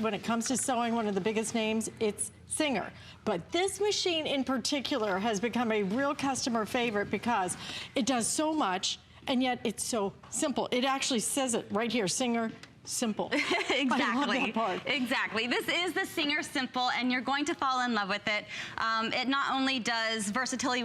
when it comes to sewing, one of the biggest names, it's Singer. But this machine in particular has become a real customer favorite because it does so much, and yet it's so simple. It actually says it right here, Singer Simple. Exactly. I love that part. Exactly. This is the Singer Simple, and you're going to fall in love with it. It not only does versatility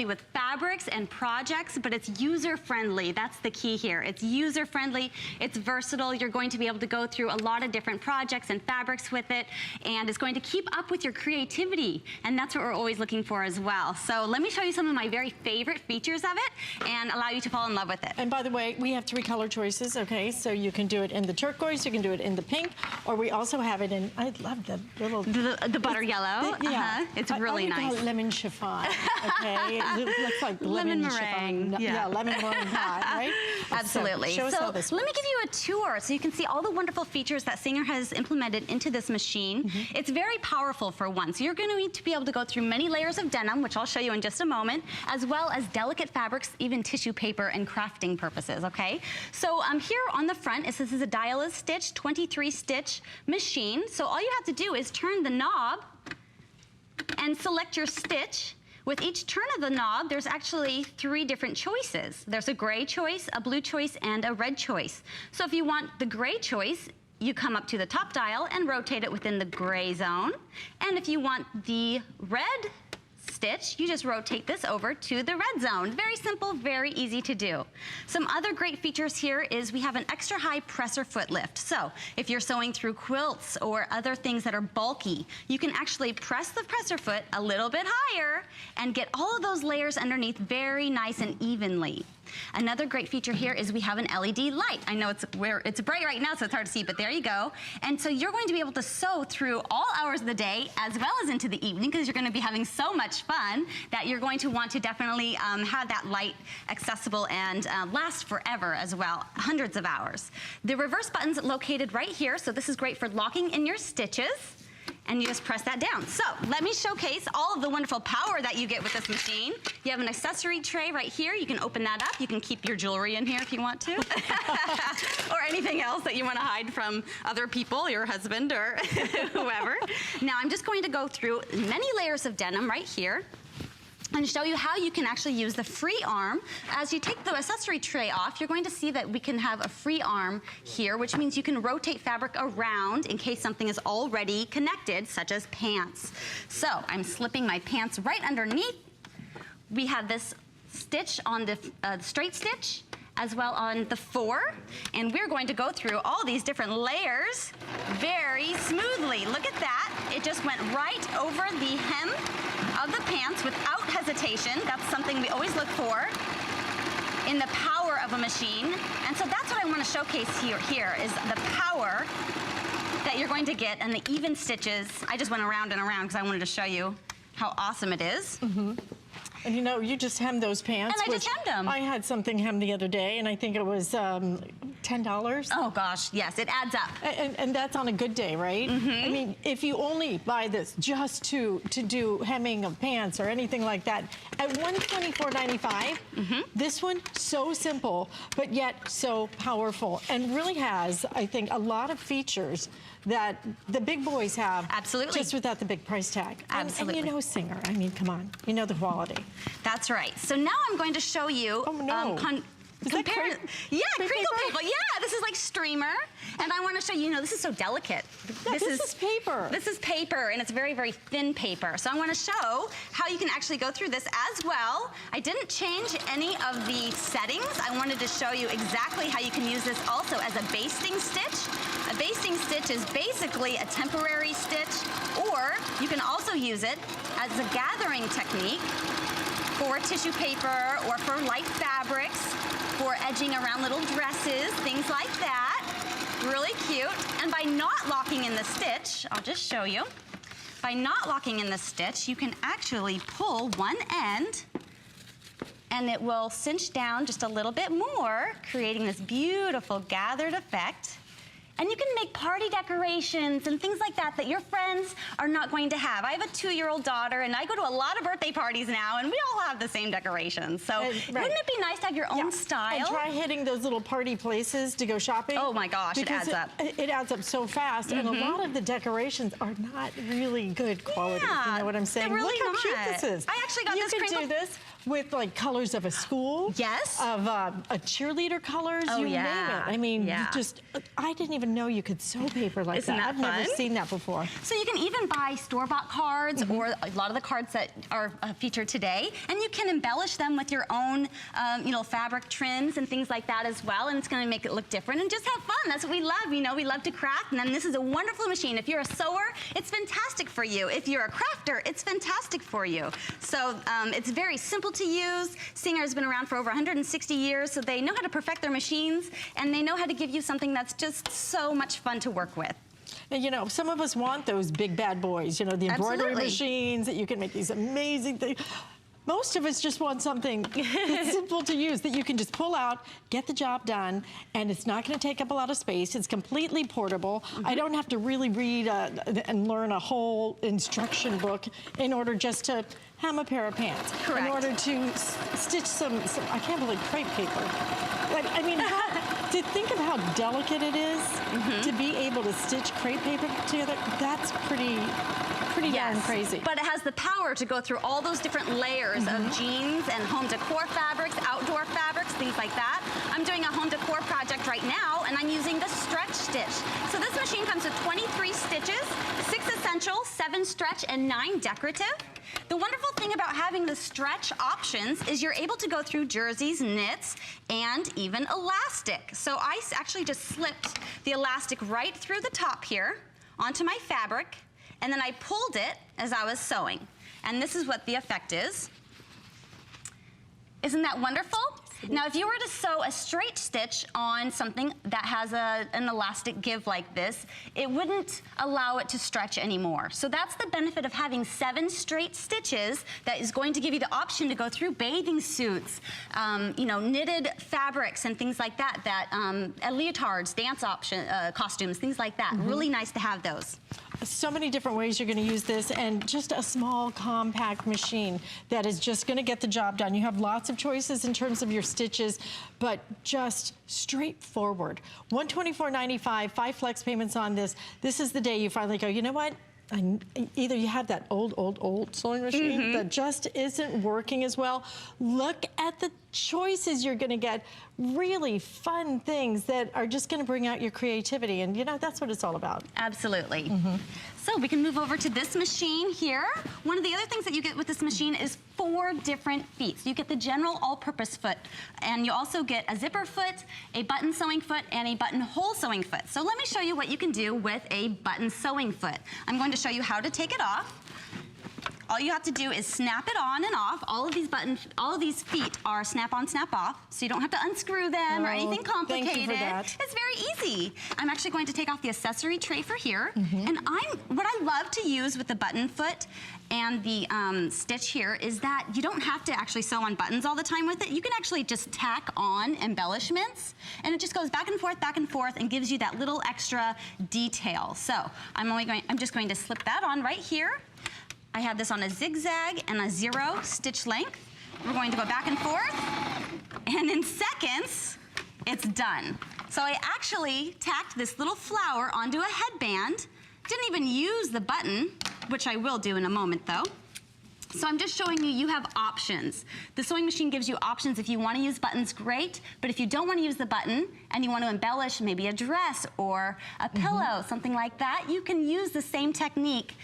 with fabrics and projects, but it's user-friendly. That's the key here. It's user-friendly. It's versatile. You're going to be able to go through a lot of different projects and fabrics with it, and it's going to keep up with your creativity, and that's what we're always looking for as well. So let me show you some of my very favorite features of it and allow you to fall in love with it. And by the way, we have 3 color choices, okay? So you can do it in the turquoise, you can do it in the pink, or we also have it in, I love the little... The butter yellow. Yeah. It's really nice. I would call it lemon chiffon, okay? It looks like lemon meringue. chiffon. Yeah, lemon meringue pie, right? Absolutely. So let me give you a tour so you can see all the wonderful features that Singer has implemented into this machine. It's very powerful for one. So you're going to need to be able to go through many layers of denim, which I'll show you in just a moment, as well as delicate fabrics, even tissue paper and crafting purposes, okay? So here on the front, this is a dial-a stitch, 23 stitch machine. So all you have to do is turn the knob and select your stitch. With each turn of the knob, there's actually 3 different choices. There's a gray choice, a blue choice, and a red choice. So if you want the gray choice, you come up to the top dial and rotate it within the gray zone. And if you want the red stitch, you just rotate this over to the red zone. Very simple, very easy to do. Some other great features here is we have an extra high presser foot lift. So if you're sewing through quilts or other things that are bulky, you can actually press the presser foot a little bit higher and get all of those layers underneath very nice and evenly. Another great feature here is we have an LED light. I know it's bright right now, so it's hard to see, but there you go. And so you're going to be able to sew through all hours of the day as well as into the evening, because you're going to be having so much fun that you're going to want to definitely have that light accessible and last forever as well, hundreds of hours. The reverse button's located right here, so this is great for locking in your stitches. And you just press that down. So let me showcase all of the wonderful power that you get with this machine. You have an accessory tray right here. You can open that up. You can keep your jewelry in here if you want to. Or anything else that you want to hide from other people, your husband or whoever. Now I'm just going to go through many layers of denim right here and show you how you can actually use the free arm. As you take the accessory tray off, you're going to see that we can have a free arm here, which means you can rotate fabric around in case something is already connected, such as pants. So I'm slipping my pants right underneath. We have this stitch on the straight stitch, as well on the 4, and we're going to go through all these different layers very smoothly. Look at that. It just went right over the hem of the pants without hesitation. That's something we always look for in the power of a machine. And so that's what I want to showcase here is the power that you're going to get and the even stitches. I just went around and around because I wanted to show you how awesome it is. And you know, you just hemmed those pants. And I just hemmed them. I had something hemmed the other day, and I think it was $10. Oh gosh, yes, it adds up. And that's on a good day, right? I mean, if you only buy this just to do hemming of pants or anything like that, at $124.95, this one, so simple, but yet so powerful, and really has, I think, a lot of features that the big boys have. Absolutely. Just without the big price tag. Absolutely. And you know Singer. I mean, come on. You know the quality. That's right. So now I'm going to show you. Oh, no. Compare, yeah, crinkle paper. Yeah, this is like streamer, and I want to show you. You know, this is so delicate. Yeah, this is paper. This is paper, and it's very, very thin paper. So I want to show how you can actually go through this as well. I didn't change any of the settings. I wanted to show you exactly how you can use this also as a basting stitch. A basting stitch is basically a temporary stitch, or you can also use it as a gathering technique for tissue paper or for light fabrics, for edging around little dresses, things like that. Really cute. And by not locking in the stitch, I'll just show you. By not locking in the stitch, you can actually pull one end and it will cinch down just a little bit more, creating this beautiful gathered effect. And you can make party decorations and things like that that your friends are not going to have. I have a 2-year-old daughter, and I go to a lot of birthday parties now, and we all have the same decorations. So wouldn't it be nice to have your own style? And try hitting those little party places to go shopping. Oh my gosh, it adds up. It adds up so fast, and a lot of the decorations are not really good quality. You know what I'm saying? They're really Look how cute this is. I actually got this You can do this with like colors of a school. Yes. Of a cheerleader colors. Oh, you yeah. name it. I mean, you I didn't even know you could sew paper like Isn't that I've never seen that before. So you can even buy store-bought cards or a lot of the cards that are featured today, and you can embellish them with your own, fabric trims and things like that as well, and it's going to make it look different and just have fun. That's what we love. You know, we love to craft, and then this is a wonderful machine. If you're a sewer, it's fantastic for you. If you're a crafter, it's fantastic for you. So it's very simple to use. Singer has been around for over 160 years, so they know how to perfect their machines, and they know how to give you something that's just so much fun to work with. And, you know, some of us want those big bad boys, you know, the embroidery machines that you can make these amazing things. Most of us just want something that's simple to use that you can just pull out, get the job done, and it's not going to take up a lot of space. It's completely portable. I don't have to really read and learn a whole instruction book in order just to hem a pair of pants. Correct. In order to stitch some I can't believe crepe paper. I mean, to think of how delicate it is to be able to stitch crepe paper together, that's pretty darn crazy. But it has the power to go through all those different layers of jeans and home decor fabrics, outdoor fabrics, things like that. I'm doing a home decor project right now, and I'm using the stretch stitch. So this machine comes with 23 stitches, 6 essential, 7 stretch, and 9 decorative. The wonderful thing about having the stretch options is you're able to go through jerseys, knits, and even elastic. So I actually just slipped the elastic right through the top here onto my fabric, and then I pulled it as I was sewing. And this is what the effect is. Isn't that wonderful? Now, if you were to sew a straight stitch on something that has an elastic give like this, it wouldn't allow it to stretch anymore. So that's the benefit of having 7 straight stitches that is going to give you the option to go through bathing suits, knitted fabrics and things like that, leotards, dance costumes, things like that. Really nice to have those. So many different ways you're going to use this, and just a small, compact machine that is just going to get the job done. You have lots of choices in terms of your stitches, but just straightforward. $124.95, 5 flex payments on this. This is the day you finally go, you know what? Either you have that old sewing machine that just isn't working as well. Look at the choices you're going to get. Really fun things that are just going to bring out your creativity, and you know, that's what it's all about. Absolutely. So we can move over to this machine here. One of the other things that you get with this machine is 4 different feet. So you get the general all-purpose foot, and you also get a zipper foot, a button sewing foot, and a buttonhole sewing foot. So let me show you what you can do with a button sewing foot. I'm going to show you how to take it off. All you have to do is snap it on and off. All of these feet are snap-on, snap-off, so you don't have to unscrew them or anything complicated. Thank you for that. It's very easy. I'm actually going to take off the accessory tray for here, and what I love to use with the button foot and the stitch here is that you don't have to actually sew on buttons all the time with it. You can actually just tack on embellishments, and it just goes back and forth, and gives you that little extra detail. So I'm just going to slip that on right here. I have this on a zigzag and a 0 stitch length. We're going to go back and forth, and in seconds, it's done. So I actually tacked this little flower onto a headband. Didn't even use the button, which I will do in a moment though. So I'm just showing you have options. The sewing machine gives you options. If you want to use buttons, great. But if you don't want to use the button and you want to embellish maybe a dress or a pillow, something like that, you can use the same technique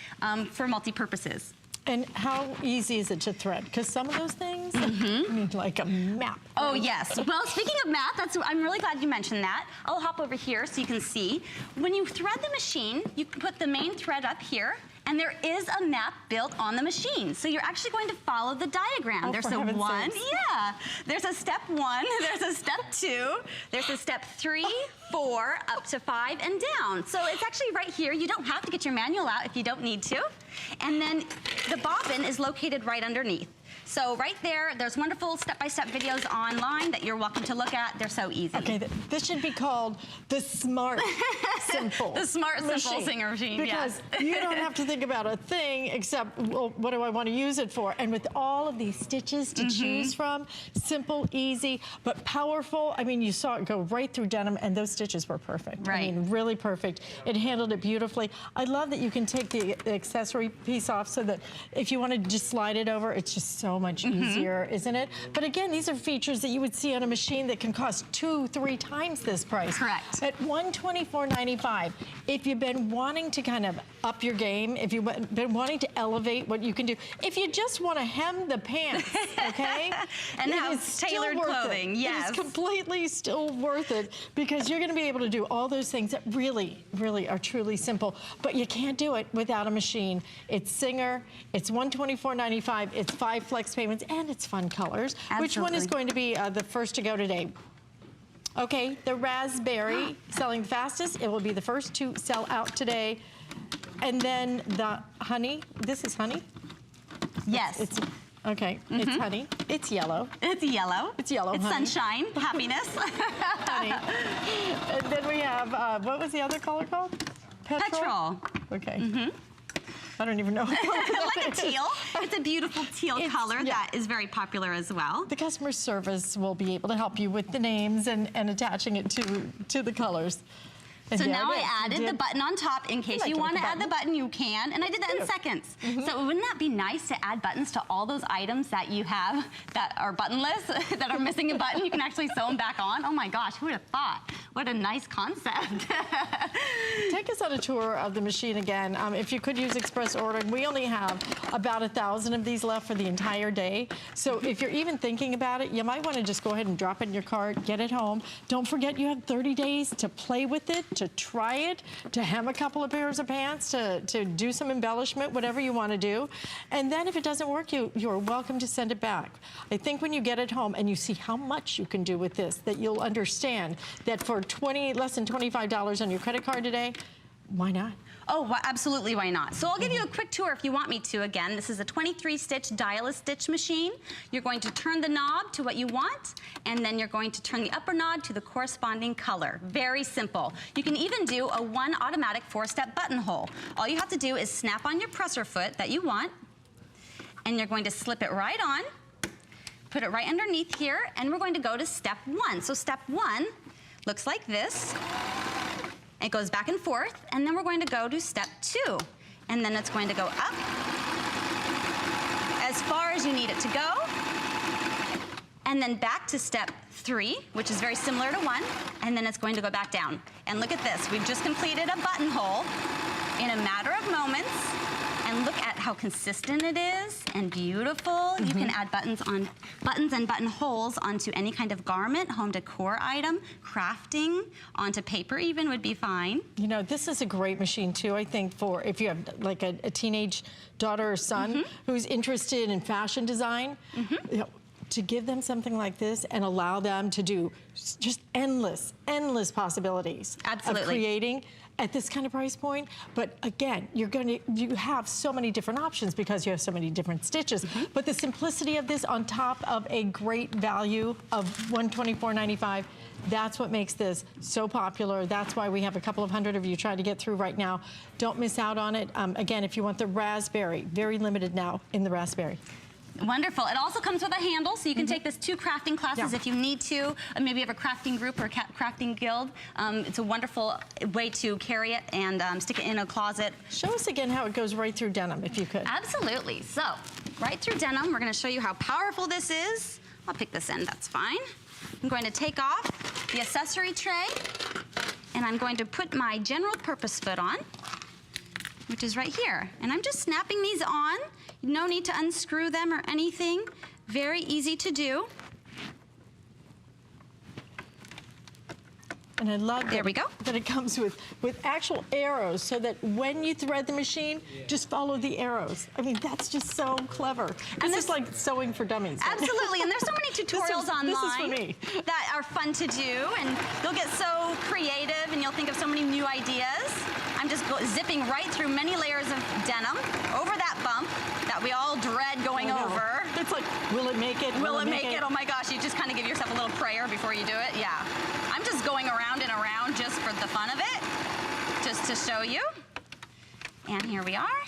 for multi-purposes. And how easy is it to thread? Because some of those things need like a map. Oh, yes. Well, speaking of math, I'm really glad you mentioned that. I'll hop over here so you can see. When you thread the machine, you put the main thread up here, and there is a map built on the machine. So you're actually going to follow the diagram. Oh, there's for a heaven's 1, sakes. yeah. There's a step 1, there's a step 2, there's a step 3, 4, up to 5, and down. So it's actually right here. You don't have to get your manual out if you don't need to. And then the bobbin is located right underneath. So right there, there's wonderful step-by-step videos online that you're welcome to look at. They're so easy. Okay, this should be called the Smart Simple The Smart Simple machine. Singer Machine, Because yes. you don't have to think about a thing except, well, what do I want to use it for? And with all of these stitches to choose from, simple, easy, but powerful. I mean, you saw it go right through denim, and those stitches were perfect. Right. I mean, really perfect. It handled it beautifully. I love that you can take the accessory piece off so that if you want to just slide it over, it's just so much easier, isn't it? But again, these are features that you would see on a machine that can cost 2-3 times this price. Correct. At $124.95. If you've been wanting to kind of up your game, if you've been wanting to elevate what you can do, if you just want to hem the pants, okay? And it have is still tailored worth clothing, it. yes. It is completely still worth it because you're going to be able to do all those things that really, really are truly simple. But you can't do it without a machine. It's Singer, it's $124.95, it's 5 flex payments, and it's fun colors. Absolutely. Which one is going to be the first to go today? Okay, the raspberry selling the fastest. It will be the first to sell out today. And then the honey. This is honey? Yes. It's okay, it's honey. It's yellow. It's yellow. It's yellow, It's honey. sunshine, happiness. Honey. And then we have, what was the other color called? Petrol. Okay. I don't even know. Like a teal. It's a beautiful teal color yeah. that is very popular as well. The customer service will be able to help you with the names and attaching it to the colors. And So there now it is. I added the button on top. In case like you to want put to the add the button, you can. And I did that in seconds. So wouldn't that be nice to add buttons to all those items that you have that are buttonless, that are missing a button? You can actually sew them back on. Oh my gosh, who would have thought? What a nice concept. Take us on a tour of the machine again. If you could use express ordering, we only have about 1,000 of these left for the entire day. So if you're even thinking about it, you might want to just go ahead and drop it in your cart, get it home. Don't forget you have 30 days to play with it, to try it, to hem a couple of pairs of pants, to do some embellishment, whatever you want to do. And then if it doesn't work, you're welcome to send it back. I think when you get it home and you see how much you can do with this, that you'll understand that for less than $25 on your credit card today, why not? Oh, well, absolutely, why not? So I'll give you a quick tour if you want me to. Again, this is a 23-stitch dial-a-stitch machine. You're going to turn the knob to what you want, and then you're going to turn the upper knob to the corresponding color. Very simple. You can even do a 1 automatic 4-step buttonhole. All you have to do is snap on your presser foot that you want, and you're going to slip it right on, put it right underneath here, and we're going to go to step 1. So step 1 looks like this. It goes back and forth, and then we're going to go to step 2. And then it's going to go up as far as you need it to go. And then back to step 3, which is very similar to 1, and then it's going to go back down. And look at this, we've just completed a buttonhole in a matter of moments. And look at how consistent it is and beautiful. You can add buttons and buttonholes onto any kind of garment, home decor item, crafting, onto paper even would be fine. You know, this is a great machine too, I think, for if you have like a teenage daughter or son who's interested in fashion design. You know, to give them something like this and allow them to do just endless possibilities Absolutely. of creating at this kind of price point. But again, you have so many different options because you have so many different stitches. But the simplicity of this on top of a great value of $124.95, that's what makes this so popular. That's why we have a couple of hundred of you trying to get through right now. Don't miss out on it. Again, if you want the raspberry, very limited now in the raspberry. Wonderful. It also comes with a handle, so you can take this to crafting classes if you need to. Maybe you have a crafting group or a crafting guild. It's a wonderful way to carry it and stick it in a closet. Show us again how it goes right through denim, if you could. Absolutely. So, right through denim, we're going to show you how powerful this is. I'll pick this end, that's fine. I'm going to take off the accessory tray, and I'm going to put my general purpose foot on, which is right here. And I'm just snapping these on. No need to unscrew them or anything. Very easy to do. And I love There we go. that it comes with actual arrows so that when you thread the machine, just follow the arrows. I mean, that's just so clever. This is like sewing for dummies. Absolutely, and there's so many tutorials online this is for me. that are fun to do, and you'll get so creative and you'll think of so many new ideas. I'm just zipping right through many layers of denim over that bump that we all dread going over. It's like, will it make it? Will it make it? Oh my gosh, you just kind of give yourself a little prayer before you do it. Yeah. I'm just going around and around just for the fun of it, just to show you. And here we are.